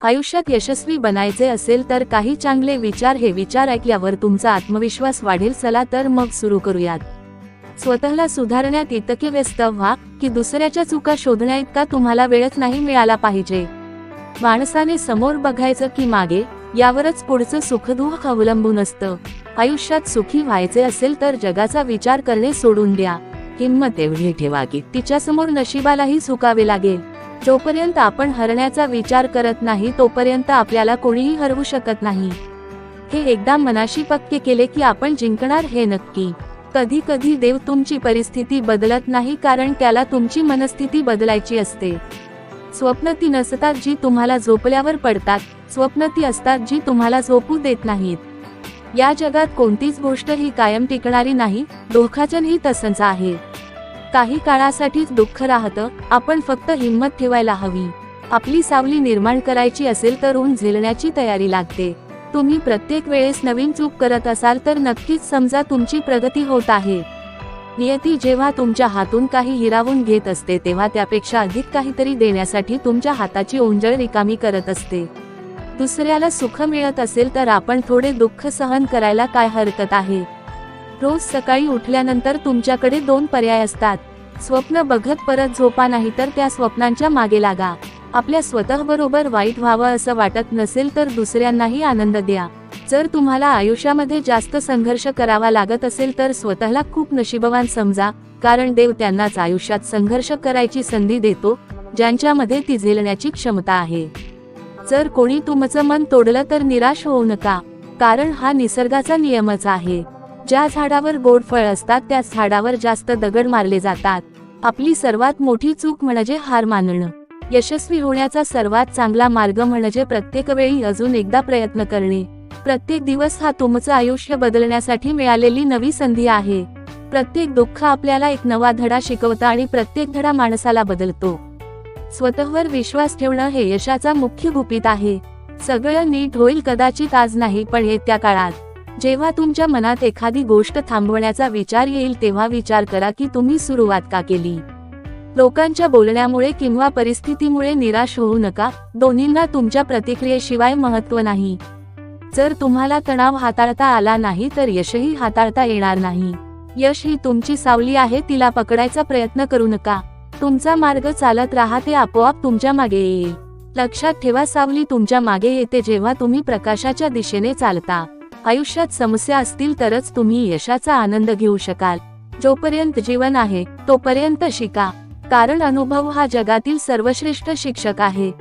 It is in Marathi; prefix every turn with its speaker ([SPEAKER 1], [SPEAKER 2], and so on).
[SPEAKER 1] आयुष्यात यशस्वी बनायचे असेल तर काही चांगले विचार, हे विचार ऐकल्यावर तुमचा आत्मविश्वास वाढेल. चला तर मग सुरू करूयात. स्वतःला सुधारण्यात इतके व्यस्त व्हा की दुसऱ्याच्या चुका शोधण्या इतका तुम्हाला वेळच नाही मिळाला पाहिजे. माणसाने समोर बघायचं की मागे, यावरच पुढचं सुखदुःख अवलंबून असतं. आयुष्यात सुखी व्हायचे असेल तर जगाचा विचार करणे सोडून द्या. हिंमत एवढी ठेवा की तिच्यासमोर नशिबालाही झुकावे लागेल. जोपर्यंत आपण हरण्याचा विचार करत नाही तोपर्यंत आपल्याला कोणीही हरवू शकत नाही. हे एकदा मनाशी पक्के केले की आपण जिंकणार हे नक्की. कधी कधी देव तुमची परिस्थिती बदलत नाही, कारण त्याला तुमची मनस्थिती बदलायची असते. स्वप्न ती नसतात जी तुम्हाला झोपल्यावर पडतात, स्वप्न ती असतात जी तुम्हाला झोपू देत नाहीत. या जगात कोणतीच गोष्ट ही कायम टिकणारी नाही. दोघांचंही तसंच आहे. काही काळासाठीच दुःख राहतं, आपण फक्त हिंमत ठेवायला हवी. आपली सावली निर्माण करायची असेल तर ऊन झेलण्याची तयारी लागते. तुम्ही प्रत्येक वेळेस नवीन चूक करत असाल तर नक्कीच समजा तुमची प्रगती होत आहे. नियती जेव्हा तुमच्या हातून काही हिरावून घेत असते तेव्हा त्यापेक्षा अधिक काहीतरी देण्यासाठी तुमच्या हाताची ओंजळ रिकामी करत असते. दुसऱ्याला सुख मिळत असेल तर आपण थोडे दुःख सहन करायला काय हरकत आहे. रोज सकाळी उठल्यानंतर तुमच्याकडे 2 पर्याय असतात. स्वप्न बघत परत झोपा, नाही तर त्या स्वप्नांच्या मागे लागा. आपल्या स्वतःबरोबर वाईट व्हावं असं वाटत नसेल तर दुसऱ्यांनाही आनंद द्या. जर तुम्हाला आयुष्यामध्ये जास्त संघर्ष करावा लागत असेल तर स्वतःला खूप नशीबवान समजा, कारण देव त्यांनाच आयुष्यात संघर्ष करायची संधी देतो ज्यांच्यामध्ये ती झेलण्याची क्षमता आहे. जर कोणी तुमचं मन तोडलं तर निराश होऊ नका, कारण हा निसर्गाचा नियमच आहे. ज्या झाडावर गोड फळ असतात त्याच झाडावर जास्त दगड मारले जातात. आपली सर्वात मोठी चूक म्हणजे हार मानणं. यशस्वी होण्याचा सर्वात चांगला मार्ग म्हणजे प्रत्येक वेळी अजून एकदा प्रयत्न करणे. प्रत्येक दिवस हा तुमचं आयुष्य बदलण्यासाठी मिळालेली नवी संधी आहे. प्रत्येक दुःख आपल्याला एक नवा धडा शिकवतं आणि प्रत्येक धडा माणसाला बदलतो. स्वतःवर विश्वास ठेवणं हे यशाचा मुख्य गुपित आहे. सगळं नीट होईल कदाचित आज नाही, पण येत्या काळात. जेव्हा तुमच्या मनात एखादी गोष्ट थांबवण्याचा विचार येईल तेव्हा विचार करा की तुम्ही सुरुवात का केली. लोकांच्या बोलण्यामुळे किंवा परिस्थितीमुळे निराश होऊ नका. दोन्हींना तुमच्या प्रतिक्रियेशिवाय महत्त्व नाही. जर तुम्हाला तणाव हाताळता आला नाही तर यशही हाताळता येणार नाही. यश ही तुमची सावली आहे, तिला पकडायचा प्रयत्न करू नका. तुमचा मार्ग चालत राहा, ते आपोआप तुमच्या मागे येईल. लक्षात ठेवा, सावली तुमच्या मागे येते जेव्हा तुम्ही प्रकाशाच्या दिशेने चालता. आयुष्यात समस्या असतील तरच तुम्ही यशाचा आनंद घेऊ शकाल. जोपर्यंत जीवन आहे तोपर्यंत शिका, कारण अनुभव हा जगातील सर्वश्रेष्ठ शिक्षक आहे.